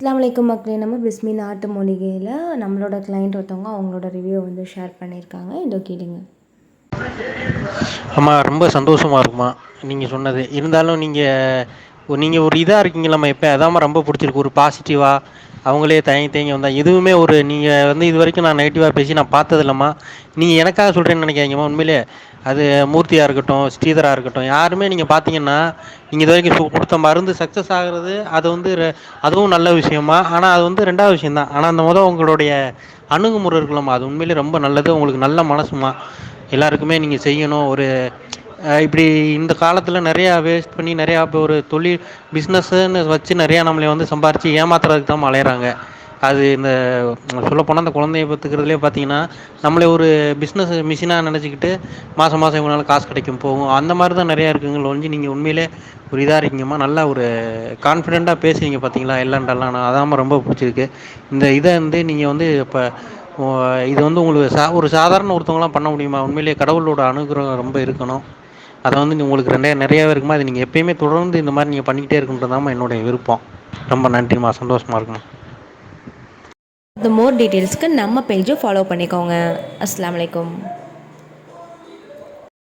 அஸ்ஸலாமு அலைக்கும் மக்களே. நம்ம பிஸ்மி நாட்டு மூலிகையில் நம்மளோட கிளைண்ட் ஒருத்தவங்க அவங்களோட ரிவ்யூ வந்து ஷேர் பண்ணியிருக்காங்க. இதோ கேளுங்க. ஆமாம், ரொம்ப சந்தோஷமாக இருக்குமா நீங்கள் சொன்னது. இருந்தாலும் நீங்கள் ஒரு இதாக இருக்கீங்களம்மா, எப்போ அதாம்மா ரொம்ப பிடிச்சிருக்கு. ஒரு பாசிட்டிவாக அவங்களே தயங்கி தயங்கி வந்தால் எதுவுமே ஒரு நீங்கள் வந்து இது வரைக்கும் நான் நெகட்டிவாக பேசி நான் பார்த்ததில்லம்மா. நீங்கள் எனக்காக சொல்கிறேன்னு நினைக்காதீங்கம்மா. உண்மையிலே அது மூர்த்தியாக இருக்கட்டும், ஸ்ரீதராக இருக்கட்டும், யாருமே நீங்கள் பார்த்தீங்கன்னா நீங்கள் இது வரைக்கும் கொடுத்த மருந்து சக்ஸஸ் ஆகிறது அது வந்து அதுவும் நல்ல விஷயமா. ஆனால் அது வந்து ரெண்டாவது விஷயந்தான். ஆனால் அந்த உங்களுடைய அணுகுமுறை இருக்கலாமா, அது உண்மையிலே ரொம்ப நல்லது. உங்களுக்கு நல்ல மனசுமா. எல்லாருக்குமே நீங்கள் செய்யணும். ஒரு இப்படி இந்த காலத்தில் நிறையா வேஸ்ட் பண்ணி நிறையா இப்போ ஒரு தொழில் பிஸ்னஸ்ன்னு வச்சு நிறையா நம்மளை வந்து சம்பாரித்து ஏமாத்துறதுக்கு தான் அலையிறாங்க. அது இந்த சொல்லப்போனால் அந்த குழந்தைய பார்த்துக்கிறதுலே பார்த்தீங்கன்னா நம்மளே ஒரு பிஸ்னஸ் மிஷினாக நினச்சிக்கிட்டு மாதம் மாதம் இவங்களால காசு கிடைக்கும் போகும். அந்த மாதிரி தான் நிறையா இருக்குங்கள ஒழிஞ்சு நீங்கள் உண்மையிலே ஒரு இதாக இருக்கீங்கம்மா. நல்லா ஒரு கான்ஃபிடெண்ட்டாக பேசுவீங்க பார்த்தீங்களா, இல்லைன்றலாம். நான் அதாம்மா ரொம்ப பிடிச்சிருக்கு. இந்த இதை வந்து நீங்கள் வந்து இப்போ இது வந்து உங்களுக்கு ஒரு சாதாரண ஒருத்தவங்களாம் பண்ண முடியுமா? உண்மையிலேயே கடவுளோட அனுகிரகம் ரொம்ப இருக்கணும். அதை வந்து உங்களுக்கு நிறையாவே இருக்குமா. அது நீங்கள் எப்பயுமே தொடர்ந்து இந்த மாதிரி நீங்கள் பண்ணிக்கிட்டே இருக்குன்றதாம்மா என்னுடைய விருப்பம். ரொம்ப நன்றிம்மா, சந்தோஷமாக இருக்குமா. இந்த மோர் டீட்டெயில்ஸ்க்கு நம்ம பேஜை ஃபாலோ பண்ணிக்கோங்க. அஸ்ஸலாமு அலைக்கும்.